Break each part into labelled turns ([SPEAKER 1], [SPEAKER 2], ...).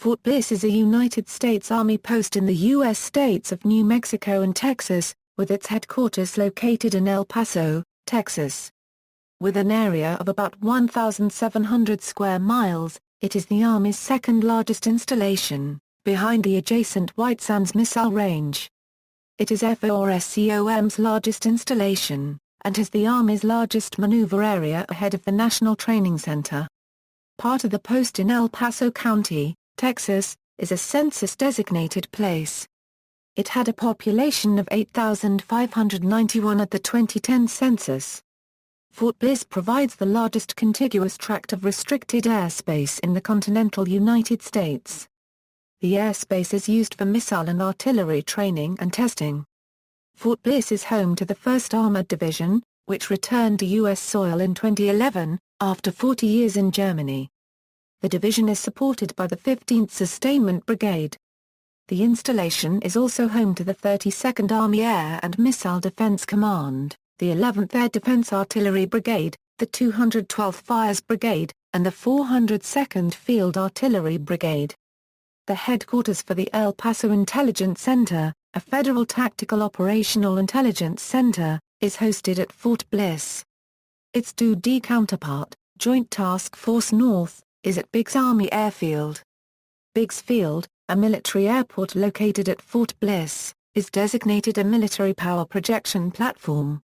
[SPEAKER 1] Fort Bliss is a United States Army post in the U.S. states of New Mexico and Texas, with its headquarters located in El Paso, Texas. With an area of about 1,700 square miles, it is the Army's second-largest installation, behind the adjacent White Sands Missile Range. It is FORSCOM's largest installation, and has the Army's largest maneuver area ahead of the National Training Center. Part of the post in El Paso County, Texas, is a census-designated place. It had a population of 8,591 at the 2010 census. Fort Bliss provides the largest contiguous tract of restricted airspace in the continental United States. The airspace is used for missile and artillery training and testing. Fort Bliss is home to the 1st Armored Division, which returned to U.S. soil in 2011, after 40 years in Germany. The division is supported by the 15th Sustainment Brigade. The installation is also home to the 32nd Army Air and Missile Defense Command, the 11th Air Defense Artillery Brigade, the 212th Fires Brigade, and the 402nd Field Artillery Brigade. The headquarters for the El Paso Intelligence Center, a federal tactical operational intelligence center, is hosted at Fort Bliss. Its 2D counterpart, Joint Task Force North, is at Biggs Army Airfield. Biggs Field, a military airport located at Fort Bliss, is designated a military power projection platform.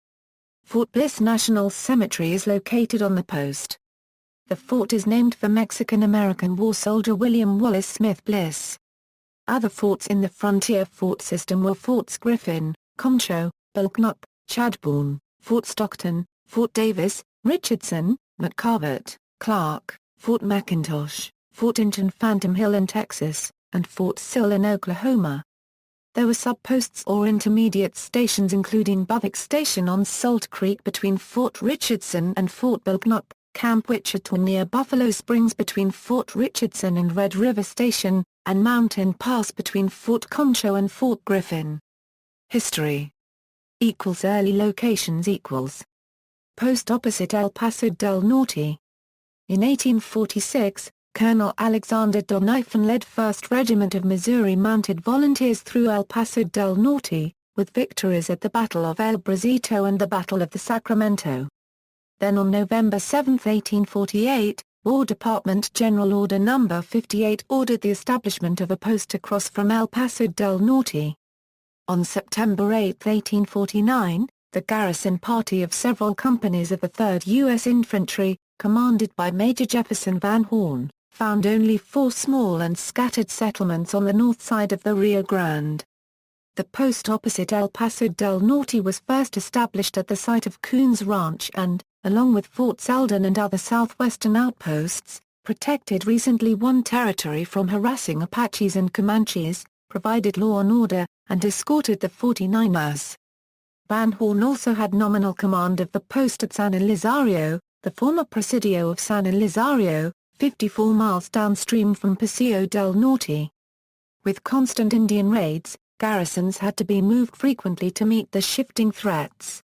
[SPEAKER 1] Fort Bliss National Cemetery is located on the post. The fort is named for Mexican-American war soldier William Wallace Smith Bliss. Other forts in the frontier fort system were Forts Griffin, Concho, Belknap, Chadbourne, Fort Stockton, Fort Davis, Richardson, McCarvert, Clark, Fort McIntosh, Fort Inch and Phantom Hill in Texas, and Fort Sill in Oklahoma. There were subposts or intermediate stations including Buvvick Station on Salt Creek between Fort Richardson and Fort Belknap, Camp Wichita near Buffalo Springs between Fort Richardson and Red River Station, and Mountain Pass between Fort Concho and Fort Griffin. History = Early locations = Post opposite El Paso del Norte. In 1846, Colonel Alexander Donovan led 1st Regiment of Missouri Mounted Volunteers through El Paso del Norte, with victories at the Battle of El Bracito and the Battle of the Sacramento. Then on November 7, 1848, War Department General Order No. 58 ordered the establishment of a post across from El Paso del Norte. On September 8, 1849, the garrison party of several companies of the 3rd U.S. Infantry, commanded by Major Jefferson Van Horn, found only 4 small and scattered settlements on the north side of the Rio Grande. The post opposite El Paso del Norte was first established at the site of Coons Ranch and, along with Fort Selden and other southwestern outposts, protected recently won territory from harassing Apaches and Comanches, provided law and order, and escorted the 49ers. Van Horn also had nominal command of the post at San Elizario, the former Presidio of San Elizario, 54 miles downstream from Paso del Norte. With constant Indian raids, garrisons had to be moved frequently to meet the shifting threats.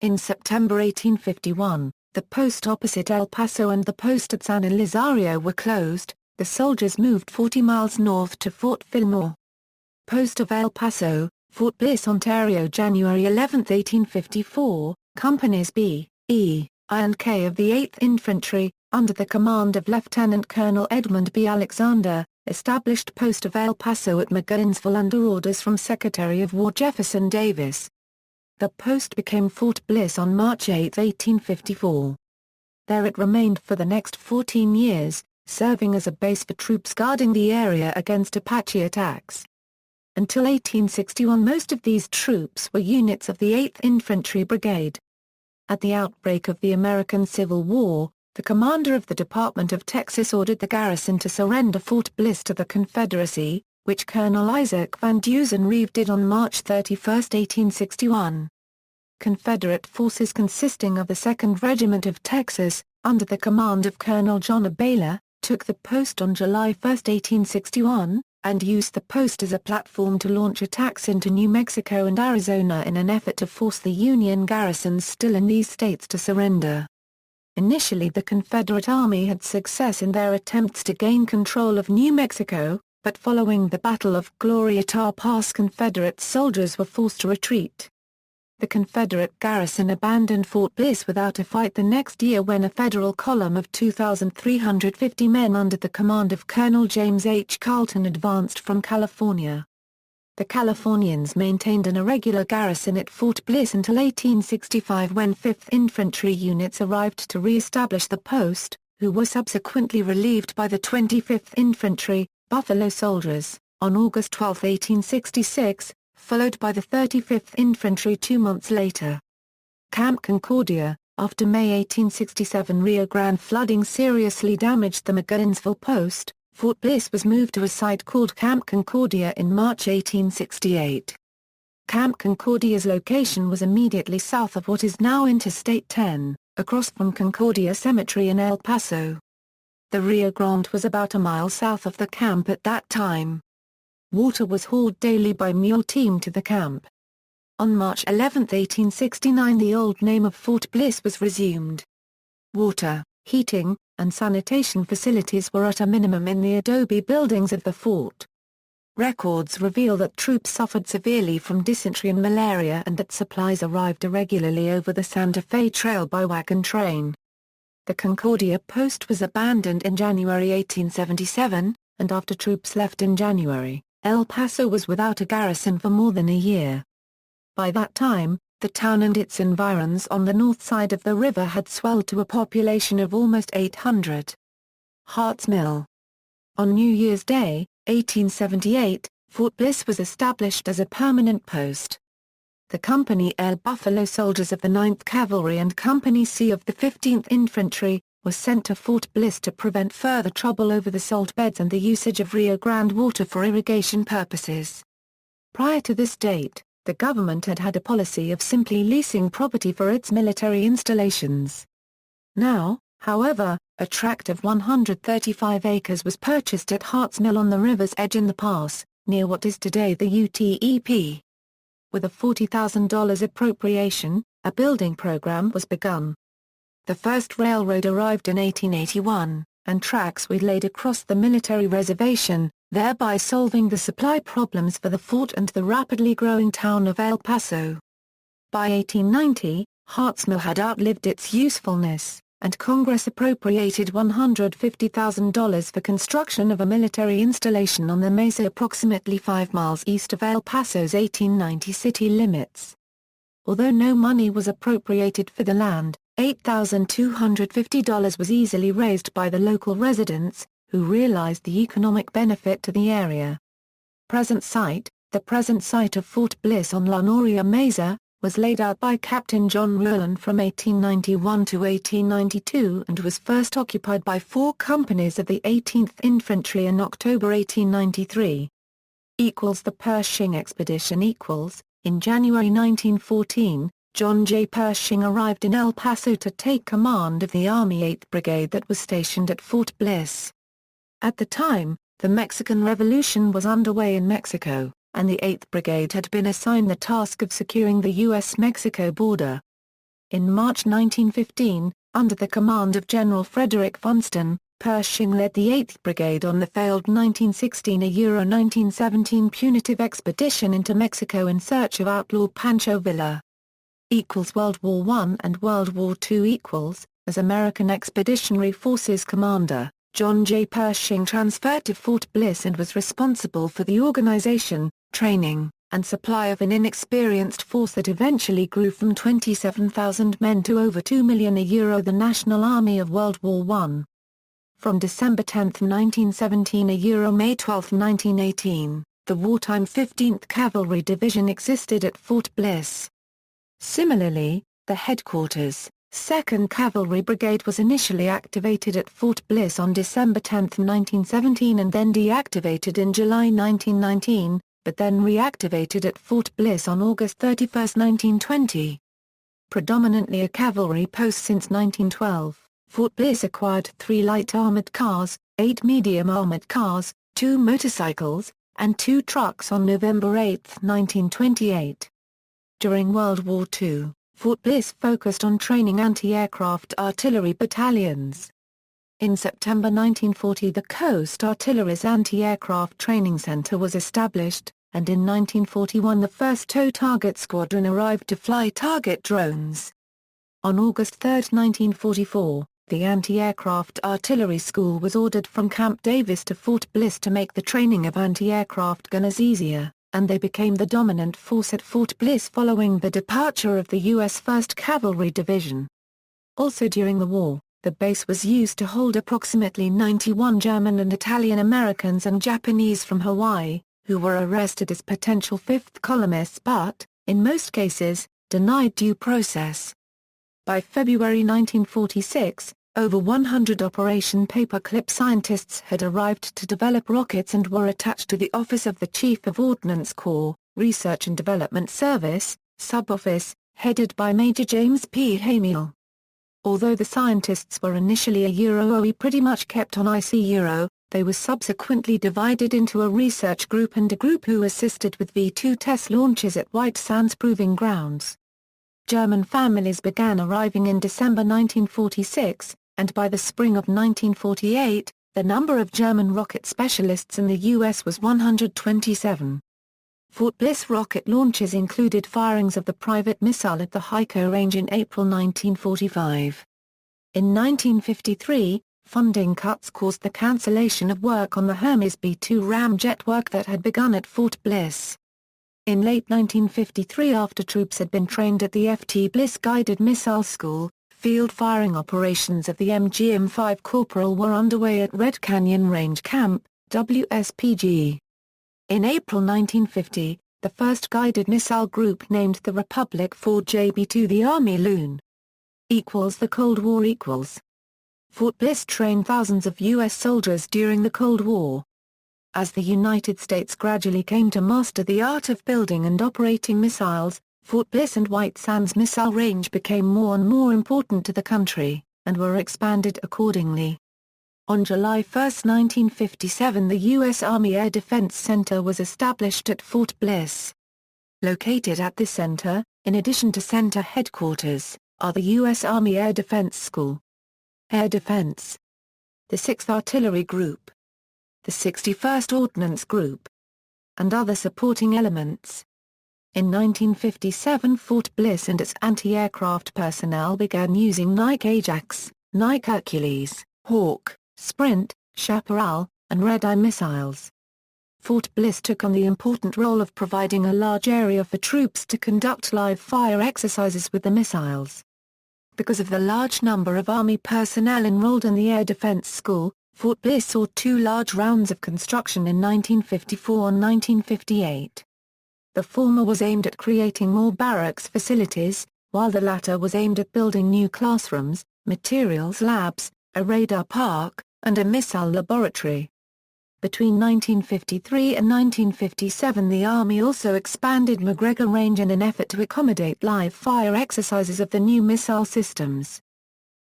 [SPEAKER 1] In September 1851, the post opposite El Paso and the post at San Elizario were closed. The soldiers moved 40 miles north to Fort Fillmore. Post of El Paso, Fort Bliss, Ontario, January 11, 1854, Companies B, E, I and K of the 8th Infantry, under the command of Lieutenant Colonel Edmund B. Alexander, established post of El Paso at McGinnisville under orders from Secretary of War Jefferson Davis. The post became Fort Bliss on March 8, 1854. There it remained for the next 14 years, serving as a base for troops guarding the area against Apache attacks. Until 1861, most of these troops were units of the 8th Infantry Brigade. At the outbreak of the American Civil War, the commander of the Department of Texas ordered the garrison to surrender Fort Bliss to the Confederacy, which Colonel Isaac Van Dusen-Reeve did on March 31, 1861. Confederate forces consisting of the 2nd Regiment of Texas, under the command of Colonel John A. Baylor, took the post on July 1, 1861, and used the post as a platform to launch attacks into New Mexico and Arizona in an effort to force the Union garrisons still in these states to surrender. Initially the Confederate Army had success in their attempts to gain control of New Mexico, but following the Battle of Glorieta Pass Confederate soldiers were forced to retreat. The Confederate garrison abandoned Fort Bliss without a fight the next year when a Federal column of 2,350 men under the command of Colonel James H. Carleton advanced from California. The Californians maintained an irregular garrison at Fort Bliss until 1865 when 5th Infantry units arrived to re-establish the post, who were subsequently relieved by the 25th Infantry, Buffalo Soldiers, on August 12, 1866, followed by the 35th Infantry 2 months later. Camp Concordia. After May 1867 Rio Grande flooding seriously damaged the McGinnisville post, Fort Bliss was moved to a site called Camp Concordia in March 1868. Camp Concordia's location was immediately south of what is now Interstate 10, across from Concordia Cemetery in El Paso. The Rio Grande was about a mile south of the camp at that time. Water was hauled daily by mule team to the camp. On March 11, 1869 the old name of Fort Bliss was resumed. Water, heating, and sanitation facilities were at a minimum in the adobe buildings of the fort. Records reveal that troops suffered severely from dysentery and malaria and that supplies arrived irregularly over the Santa Fe Trail by wagon train. The Concordia post was abandoned in January 1877, and after troops left in January, El Paso was without a garrison for more than a year. By that time, the town and its environs on the north side of the river had swelled to a population of almost 800. Hart's Mill. On New Year's Day, 1878, Fort Bliss was established as a permanent post. The Company L Buffalo Soldiers of the 9th Cavalry and Company C of the 15th Infantry were sent to Fort Bliss to prevent further trouble over the salt beds and the usage of Rio Grande water for irrigation purposes. Prior to this date, the government had had a policy of simply leasing property for its military installations. Now, however, a tract of 135 acres was purchased at Hart's Mill on the river's edge in the pass, near what is today the UTEP. With a $40,000 appropriation, a building program was begun. The first railroad arrived in 1881, and tracks were laid across the military reservation, thereby solving the supply problems for the fort and the rapidly growing town of El Paso. By 1890, Hart's Mill had outlived its usefulness, and Congress appropriated $150,000 for construction of a military installation on the mesa approximately 5 miles east of El Paso's 1890 city limits. Although no money was appropriated for the land, $8,250 was easily raised by the local residents, who realized the economic benefit to the area. The present site of Fort Bliss on La Noria Mesa, was laid out by Captain John Rowland from 1891 to 1892 and was first occupied by 4 companies of the 18th Infantry in October 1893. The Pershing Expedition. In January 1914, John J. Pershing arrived in El Paso to take command of the Army 8th Brigade that was stationed at Fort Bliss. At the time, the Mexican Revolution was underway in Mexico, and the 8th Brigade had been assigned the task of securing the U.S.-Mexico border. In March 1915, under the command of General Frederick Funston, Pershing led the 8th Brigade on the failed 1916–1917 punitive expedition into Mexico in search of outlaw Pancho Villa. World War I and World War II. As American Expeditionary Forces Commander, John J. Pershing transferred to Fort Bliss and was responsible for the organization, training, and supply of an inexperienced force that eventually grew from 27,000 men to over 2 million. The National Army of World War I. From December 10, 1917 May 12, 1918, the wartime 15th Cavalry Division existed at Fort Bliss. Similarly, the headquarters, 2nd Cavalry Brigade was initially activated at Fort Bliss on December 10, 1917 and then deactivated in July 1919, but then reactivated at Fort Bliss on August 31, 1920. Predominantly a cavalry post since 1912, Fort Bliss acquired 3 light armored cars, 8 medium armored cars, 2 motorcycles, and 2 trucks on November 8, 1928. During World War II, Fort Bliss focused on training anti-aircraft artillery battalions. In September 1940 the Coast Artillery's Anti-Aircraft Training Center was established, and in 1941 the first TOW target squadron arrived to fly target drones. On August 3, 1944, the Anti-Aircraft Artillery School was ordered from Camp Davis to Fort Bliss to make the training of anti-aircraft gunners easier, and they became the dominant force at Fort Bliss following the departure of the U.S. 1st Cavalry Division. Also during the war, the base was used to hold approximately 91 German and Italian Americans and Japanese from Hawaii, who were arrested as potential fifth columnists but, in most cases, denied due process. By February 1946, over 100 Operation Paperclip scientists had arrived to develop rockets and were attached to the Office of the Chief of Ordnance Corps, Research and Development Service, Sub-Office, headed by Major James P. Hamill. Although the scientists were initially a pretty much kept on IC they were subsequently divided into a research group and a group who assisted with V-2 test launches at White Sands Proving Grounds. German families began arriving in December 1946, and by the spring of 1948, the number of German rocket specialists in the U.S. was 127. Fort Bliss rocket launches included firings of the private missile at the Hyco range in April 1945. In 1953, funding cuts caused the cancellation of work on the Hermes B-2 ramjet work that had begun at Fort Bliss. In late 1953, after troops had been trained at the F.T. Bliss Guided Missile School, field firing operations of the MGM-5 Corporal were underway at Red Canyon Range Camp, WSPG. In April 1950, the first guided missile group named the Republic Fort JB-2 the Army Loon. The Cold War Fort Bliss trained thousands of U.S. soldiers during the Cold War. As the United States gradually came to master the art of building and operating missiles, Fort Bliss and White Sands Missile Range became more and more important to the country, and were expanded accordingly. On July 1, 1957, the U.S. Army Air Defense Center was established at Fort Bliss. Located at this center, in addition to center headquarters, are the U.S. Army Air Defense School, Air Defense, the 6th Artillery Group, the 61st Ordnance Group, and other supporting elements. In 1957, Fort Bliss and its anti-aircraft personnel began using Nike Ajax, Nike Hercules, Hawk, Sprint, Chaparral, and Red-Eye missiles. Fort Bliss took on the important role of providing a large area for troops to conduct live-fire exercises with the missiles. Because of the large number of Army personnel enrolled in the Air Defense School, Fort Bliss saw two large rounds of construction in 1954 and 1958. The former was aimed at creating more barracks facilities, while the latter was aimed at building new classrooms, materials labs, a radar park, and a missile laboratory. Between 1953 and 1957 the Army also expanded McGregor Range in an effort to accommodate live-fire exercises of the new missile systems.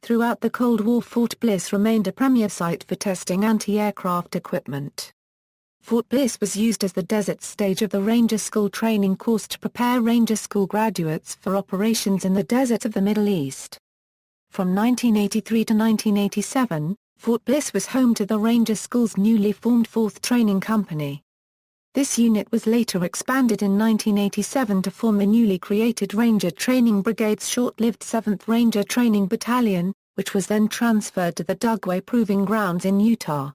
[SPEAKER 1] Throughout the Cold War, Fort Bliss remained a premier site for testing anti-aircraft equipment. Fort Bliss was used as the desert stage of the Ranger School training course to prepare Ranger School graduates for operations in the deserts of the Middle East. From 1983 to 1987, Fort Bliss was home to the Ranger School's newly formed 4th Training Company. This unit was later expanded in 1987 to form the newly created Ranger Training Brigade's short-lived 7th Ranger Training Battalion, which was then transferred to the Dugway Proving Grounds in Utah.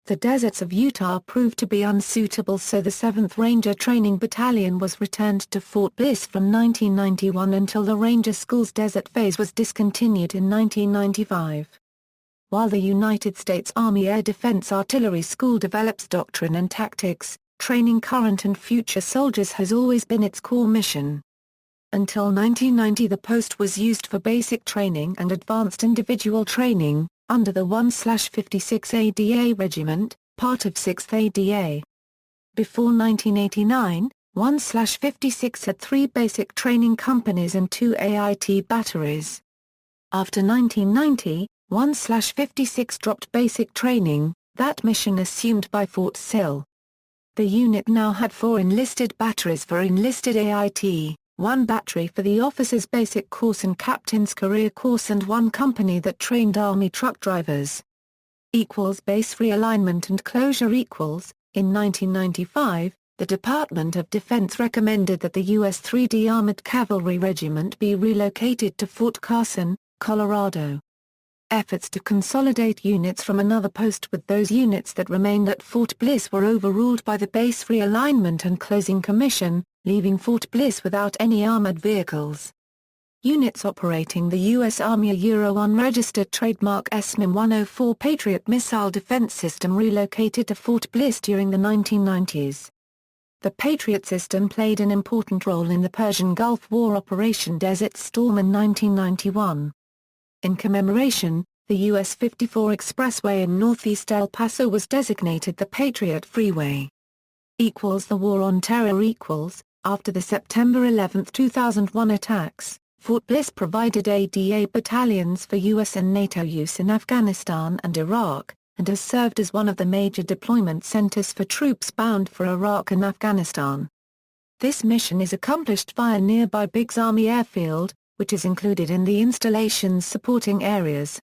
[SPEAKER 1] The deserts of Utah proved to be unsuitable, so the 7th Ranger Training Battalion was returned to Fort Bliss from 1991 until the Ranger School's desert phase was discontinued in 1995. While the United States Army Air Defense Artillery School develops doctrine and tactics, training current and future soldiers has always been its core mission. Until 1990 the post was used for basic training and advanced individual training, under the 1/56 ADA Regiment, part of 6th ADA. Before 1989, 1/56 had 3 basic training companies and 2 AIT batteries. After 1990, 1/56 dropped basic training, that mission assumed by Fort Sill. The unit now had 4 enlisted batteries for enlisted AIT, 1 battery for the officers' basic course and captain's career course, and 1 company that trained Army truck drivers. Base realignment and closure equals. In 1995, the Department of Defense recommended that the U.S. 3D Armored Cavalry Regiment be relocated to Fort Carson, Colorado. Efforts to consolidate units from another post with those units that remained at Fort Bliss were overruled by the Base Realignment and Closing Commission, leaving Fort Bliss without any armored vehicles. Units operating the U.S. Army unregistered trademark SMIM 104 Patriot missile defense system relocated to Fort Bliss during the 1990s. The Patriot system played an important role in the Persian Gulf War Operation Desert Storm in 1991. In commemoration, the US 54 Expressway in northeast El Paso was designated the Patriot Freeway. The War on Terror equals. After the September 11, 2001 attacks, Fort Bliss provided ADA battalions for US and NATO use in Afghanistan and Iraq, and has served as one of the major deployment centers for troops bound for Iraq and Afghanistan. This mission is accomplished via nearby Biggs Army Airfield, which is included in the installation's supporting areas.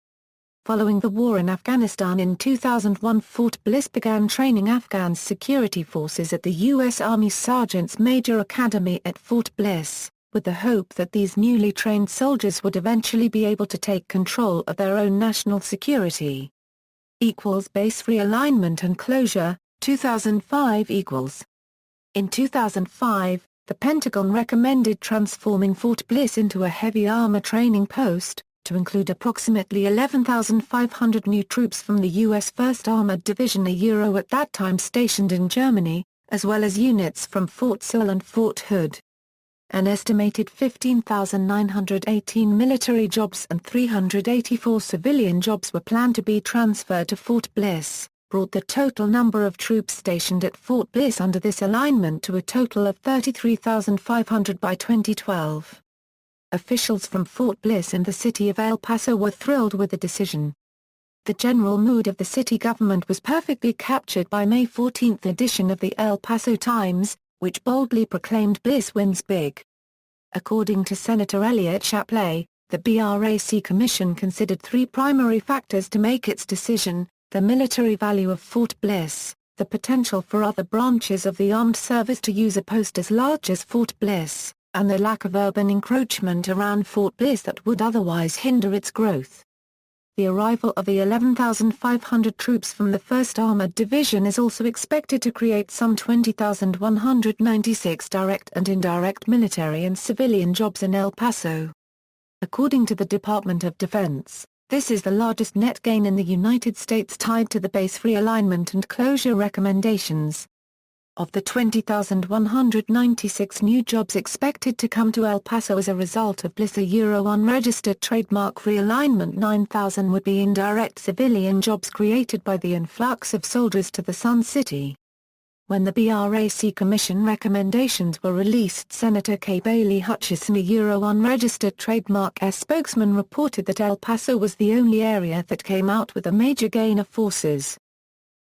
[SPEAKER 1] Following the war in Afghanistan in 2001, Fort Bliss began training Afghan security forces at the U.S. Army Sergeants Major Academy at Fort Bliss, with the hope that these newly trained soldiers would eventually be able to take control of their own national security. Base realignment and closure, 2005 equals. In 2005, the Pentagon recommended transforming Fort Bliss into a heavy armor training post, to include approximately 11,500 new troops from the U.S. 1st Armored Division at that time stationed in Germany, as well as units from Fort Sill and Fort Hood. An estimated 15,918 military jobs and 384 civilian jobs were planned to be transferred to Fort Bliss, brought the total number of troops stationed at Fort Bliss under this alignment to a total of 33,500 by 2012. Officials from Fort Bliss and the city of El Paso were thrilled with the decision. The general mood of the city government was perfectly captured by May 14 edition of the El Paso Times, which boldly proclaimed Bliss wins big. According to Senator Elliott Chapley, the BRAC Commission considered 3 primary factors to make its decision: the military value of Fort Bliss, the potential for other branches of the armed service to use a post as large as Fort Bliss, and the lack of urban encroachment around Fort Bliss that would otherwise hinder its growth. The arrival of the 11,500 troops from the 1st Armored Division is also expected to create some 20,196 direct and indirect military and civilian jobs in El Paso. According to the Department of Defense, this is the largest net gain in the United States tied to the base realignment and closure recommendations. Of the 20,196 new jobs expected to come to El Paso as a result of Bliss unregistered trademark realignment, 9,000 would be indirect civilian jobs created by the influx of soldiers to the Sun City. When the BRAC Commission recommendations were released, Senator K. Bailey Hutchison, unregistered trademark spokesman, reported that El Paso was the only area that came out with a major gain of forces.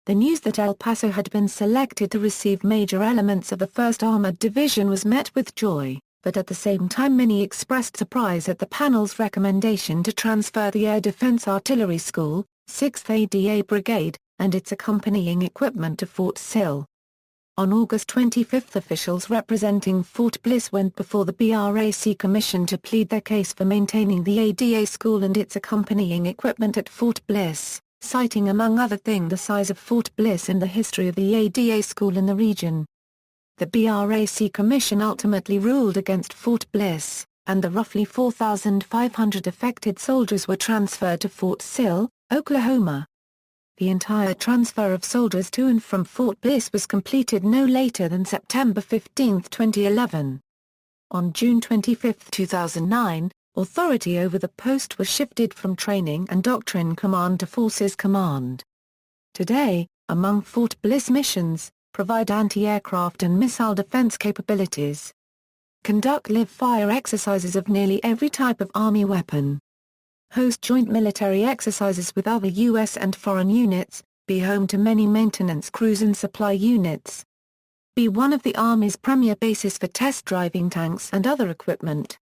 [SPEAKER 1] The news that El Paso had been selected to receive major elements of the 1st Armored Division was met with joy, but at the same time many expressed surprise at the panel's recommendation to transfer the Air Defense Artillery School, 6th ADA Brigade, and its accompanying equipment to Fort Sill. On August 25, officials representing Fort Bliss went before the BRAC Commission to plead their case for maintaining the ADA school and its accompanying equipment at Fort Bliss, citing among other things the size of Fort Bliss and the history of the ADA school in the region. The BRAC Commission ultimately ruled against Fort Bliss, and the roughly 4,500 affected soldiers were transferred to Fort Sill, Oklahoma. The entire transfer of soldiers to and from Fort Bliss was completed no later than September 15, 2011. On June 25, 2009, authority over the post was shifted from Training and Doctrine Command to Forces Command. Today, among Fort Bliss missions, provide anti-aircraft and missile defense capabilities. Conduct live-fire exercises of nearly every type of Army weapon. Host joint military exercises with other U.S. and foreign units, be home to many maintenance crews and supply units. be one of the Army's premier bases for test driving tanks and other equipment.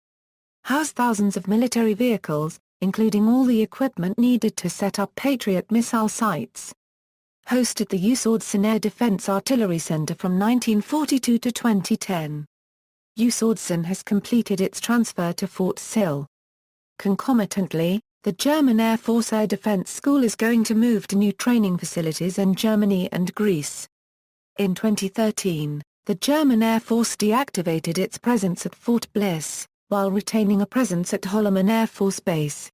[SPEAKER 1] House thousands of military vehicles, including all the equipment needed to set up Patriot missile sites. Hosted the Hutchison Air Defense Artillery Center from 1942 to 2010. Hutchison has completed its transfer to Fort Sill. Concomitantly, the German Air Force Air Defense School is going to move to new training facilities in Germany and Greece. In 2013, the German Air Force deactivated its presence at Fort Bliss, while retaining a presence at Holloman Air Force Base.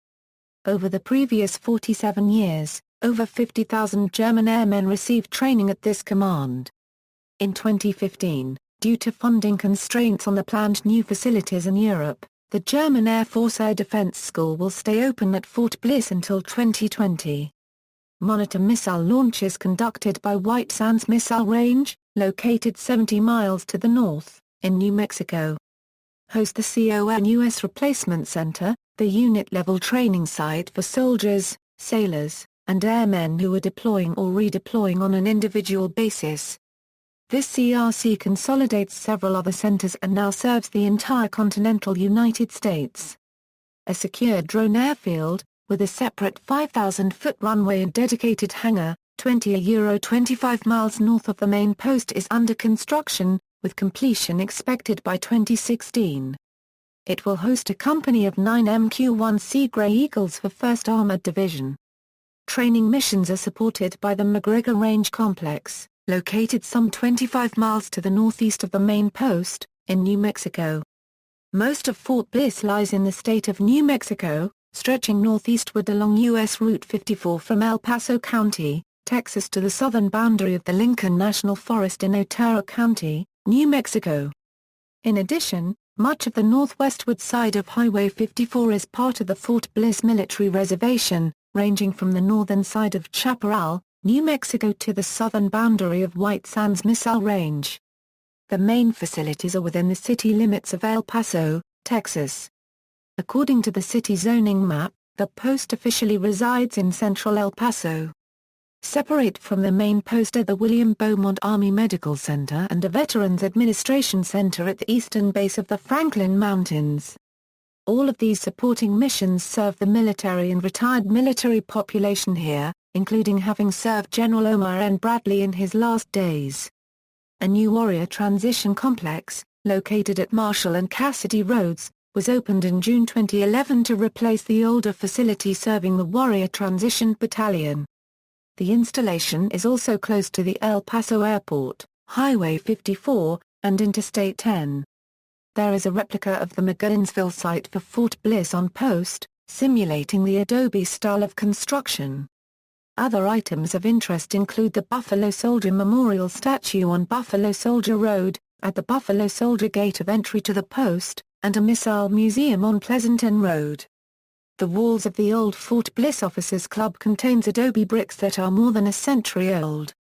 [SPEAKER 1] Over the previous 47 years, over 50,000 German airmen received training at this command. In 2015, due to funding constraints on the planned new facilities in Europe, the German Air Force Air Defense School will stay open at Fort Bliss until 2020. Monitor missile launches conducted by White Sands Missile Range, located 70 miles to the north, in New Mexico. Host the CONUS Replacement Center, the unit-level training site for soldiers, sailors, and airmen who are deploying or redeploying on an individual basis. This CRC consolidates several other centers and now serves the entire continental United States. A secure drone airfield, with a separate 5,000-foot runway and dedicated hangar, 25 miles north of the main post is under construction, with completion expected by 2016. It will host a company of 9 MQ-1 Sea Grey Eagles for 1st Armored Division. Training missions are supported by the McGregor Range Complex, located some 25 miles to the northeast of the main post, in New Mexico. Most of Fort Bliss lies in the state of New Mexico, stretching northeastward along U.S. Route 54 from El Paso County, Texas to the southern boundary of the Lincoln National Forest in Otero County, New Mexico. In addition, much of the northwestward side of Highway 54 is part of the Fort Bliss Military Reservation, ranging from the northern side of Chaparral, New Mexico to the southern boundary of White Sands Missile Range. The main facilities are within the city limits of El Paso, Texas. According to the city zoning map, the post officially resides in central El Paso. Separate from the main post are the William Beaumont Army Medical Center and a Veterans Administration Center at the eastern base of the Franklin Mountains. All of these supporting missions serve the military and retired military population here, including having served General Omar N. Bradley in his last days. A new Warrior Transition Complex, located at Marshall and Cassidy Roads, was opened in June 2011 to replace the older facility serving the Warrior Transition Battalion. The installation is also close to the El Paso Airport, Highway 54, and Interstate 10. There is a replica of the McGinnsville site for Fort Bliss on post, simulating the adobe style of construction. Other items of interest include the Buffalo Soldier Memorial Statue on Buffalo Soldier Road, at the Buffalo Soldier Gate of entry to the post, and a missile museum on Pleasanton Road. The walls of the old Fort Bliss Officers Club contains adobe bricks that are more than a century old.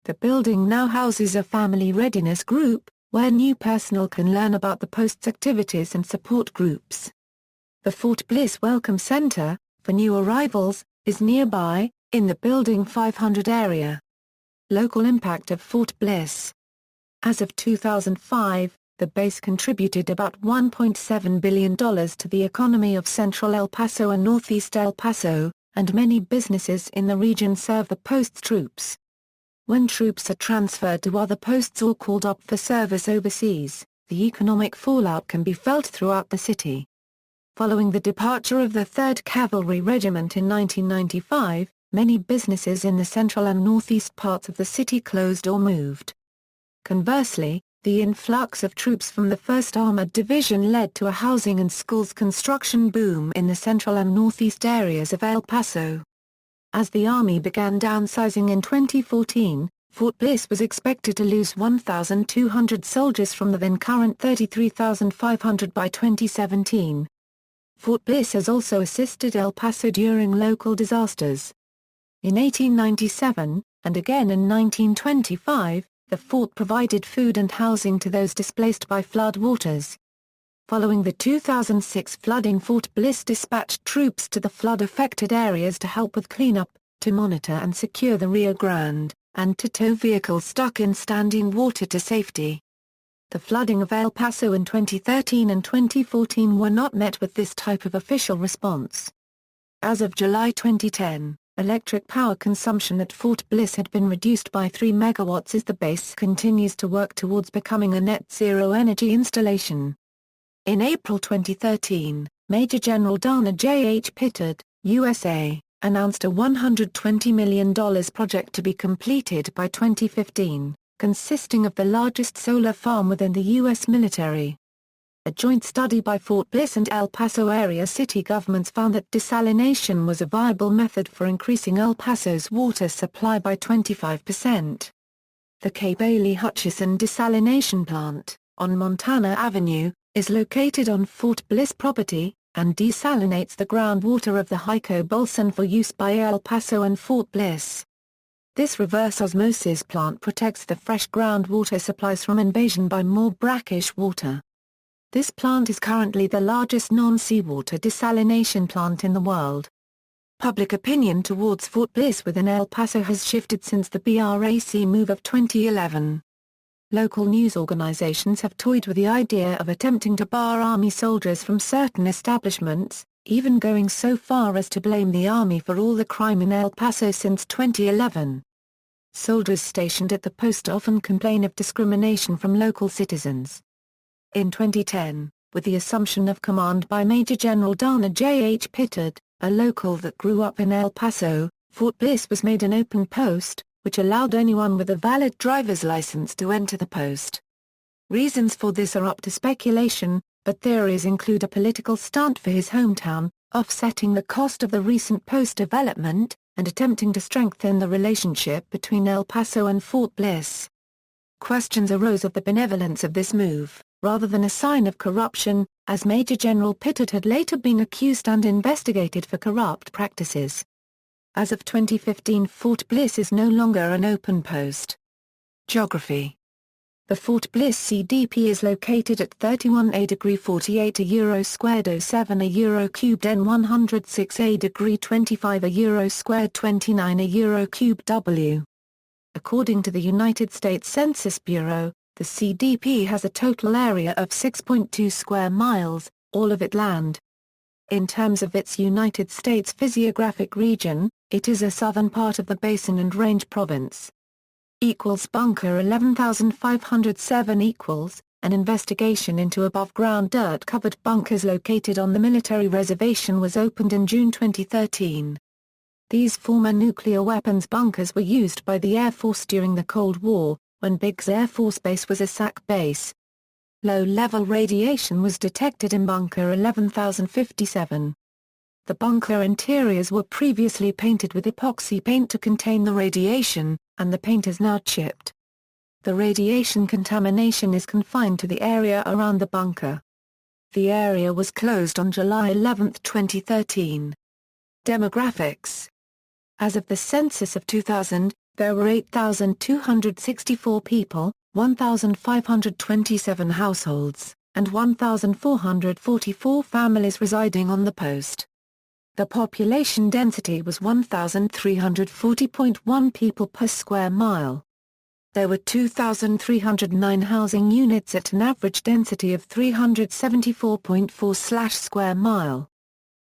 [SPEAKER 1] The building now houses a family readiness group, where new personnel can learn about the post's activities and support groups. The Fort Bliss Welcome Center, for new arrivals, is nearby, in the Building 500 area. Local impact of Fort Bliss. As of 2005, the base contributed about $1.7 billion to the economy of central El Paso and northeast El Paso, and many businesses in the region serve the post's troops. When troops are transferred to other posts or called up for service overseas, the economic fallout can be felt throughout the city. Following the departure of the 3rd Cavalry Regiment in 1995, many businesses in the central and northeast parts of the city closed or moved. Conversely, the influx of troops from the 1st Armored Division led to a housing and schools construction boom in the central and northeast areas of El Paso. As the Army began downsizing in 2014, Fort Bliss was expected to lose 1,200 soldiers from the then current 33,500 by 2017. Fort Bliss has also assisted El Paso during local disasters. In 1897, and again in 1925, the fort provided food and housing to those displaced by flood waters. Following the 2006 flooding, Fort Bliss dispatched troops to the flood-affected areas to help with cleanup, to monitor and secure the Rio Grande, and to tow vehicles stuck in standing water to safety. The flooding of El Paso in 2013 and 2014 were not met with this type of official response. As of July 2010, electric power consumption at Fort Bliss had been reduced by 3 megawatts as the base continues to work towards becoming a net-zero energy installation. In April 2013, Major General Dana J. H. Pittard, USA, announced a $120 million project to be completed by 2015, consisting of the largest solar farm within the U.S. military. A joint study by Fort Bliss and El Paso area city governments found that desalination was a viable method for increasing El Paso's water supply by 25%. The K. Bailey Hutchison Desalination Plant, on Montana Avenue, is located on Fort Bliss property, and desalinates the groundwater of the Hyco Basin for use by El Paso and Fort Bliss. This reverse osmosis plant protects the fresh groundwater supplies from invasion by more brackish water. This plant is currently the largest non-seawater desalination plant in the world. Public opinion towards Fort Bliss within El Paso has shifted since the BRAC move of 2011. Local news organizations have toyed with the idea of attempting to bar Army soldiers from certain establishments, even going so far as to blame the Army for all the crime in El Paso since 2011. Soldiers stationed at the post often complain of discrimination from local citizens. In 2010, with the assumption of command by Major General Dana J. H. Pittard, a local that grew up in El Paso, Fort Bliss was made an open post, which allowed anyone with a valid driver's license to enter the post. Reasons for this are up to speculation, but theories include a political stunt for his hometown, offsetting the cost of the recent post development, and attempting to strengthen the relationship between El Paso and Fort Bliss. Questions arose of the benevolence of this move, rather than a sign of corruption, as Major General Pittard had later been accused and investigated for corrupt practices. As of 2015, Fort Bliss is no longer an open post. Geography. The Fort Bliss CDP is located at 31°48 euro squared 07 euro cubed N 106 25 euro squared 29 euro cubed W. According to the United States Census Bureau, the CDP has a total area of 6.2 square miles, all of it land. In terms of its United States physiographic region, it is a southern part of the Basin and Range Province. Bunker 11,507 an investigation into above-ground dirt-covered bunkers located on the military reservation was opened in June 2013. These former nuclear weapons bunkers were used by the Air Force during the Cold War, when Biggs Air Force Base was a SAC base. Low-level radiation was detected in Bunker 11,057. The bunker interiors were previously painted with epoxy paint to contain the radiation, and the paint is now chipped. The radiation contamination is confined to the area around the bunker. The area was closed on July 11, 2013. Demographics. As of the census of 2000, there were 8,264 people, 1,527 households, and 1,444 families residing on the post. The population density was 1,340.1 people per square mile. There were 2,309 housing units at an average density of 374.4 square mile.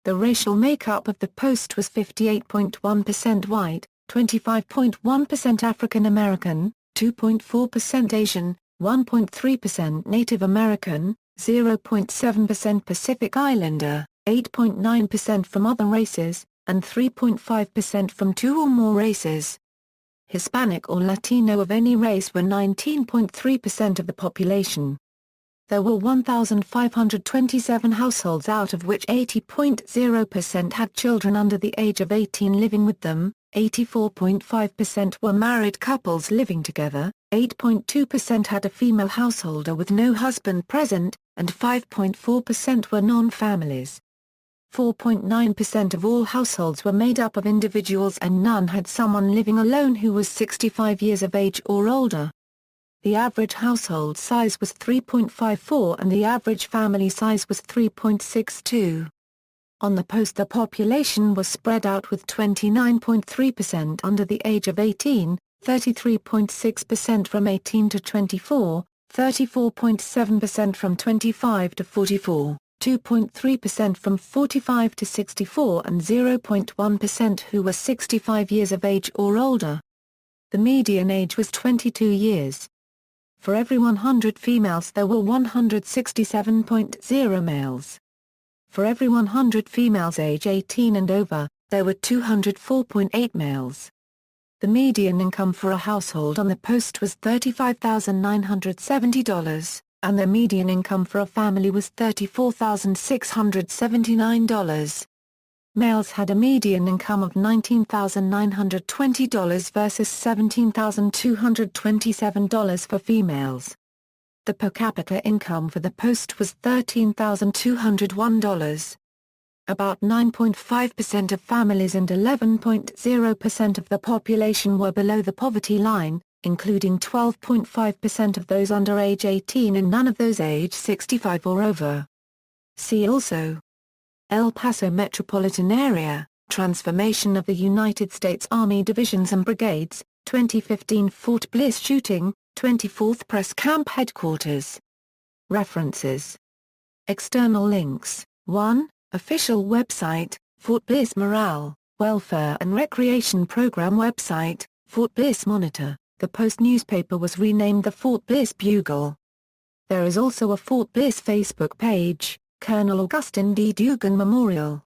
[SPEAKER 1] The racial makeup of the post was 58.1% white, 25.1% African American, 2.4% Asian, 1.3% Native American, 0.7% Pacific Islander, 8.9% from other races, and 3.5% from two or more races. Hispanic or Latino of any race were 19.3% of the population. There were 1,527 households out of which 80.0% had children under the age of 18 living with them, 84.5% were married couples living together, 8.2% had a female householder with no husband present, and 5.4% were non-families. 4.9% of all households were made up of individuals and none had someone living alone who was 65 years of age or older. The average household size was 3.54 and the average family size was 3.62. On the post the population was spread out with 29.3% under the age of 18, 33.6% from 18 to 24, 34.7% from 25 to 44, 2.3% from 45 to 64 and 0.1% who were 65 years of age or older. The median age was 22 years. For every 100 females there were 167.0 males. For every 100 females age 18 and over, there were 204.8 males. The median income for a household on the post was $35,970, and the median income for a family was $34,679. Males had a median income of $19,920 versus $17,227 for females. The per capita income for the post was $13,201. About 9.5% of families and 11.0% of the population were below the poverty line, including 12.5% of those under age 18 and none of those age 65 or over. See also: El Paso Metropolitan Area, Transformation of the United States Army Divisions and Brigades, 2015 Fort Bliss Shooting, 24th Press Camp Headquarters. References. External links: 1. Official website, Fort Bliss Morale, Welfare and Recreation Program website, Fort Bliss Monitor. The Post newspaper was renamed the Fort Bliss Bugle. There is also a Fort Bliss Facebook page, Colonel Augustine D. Dugan Memorial.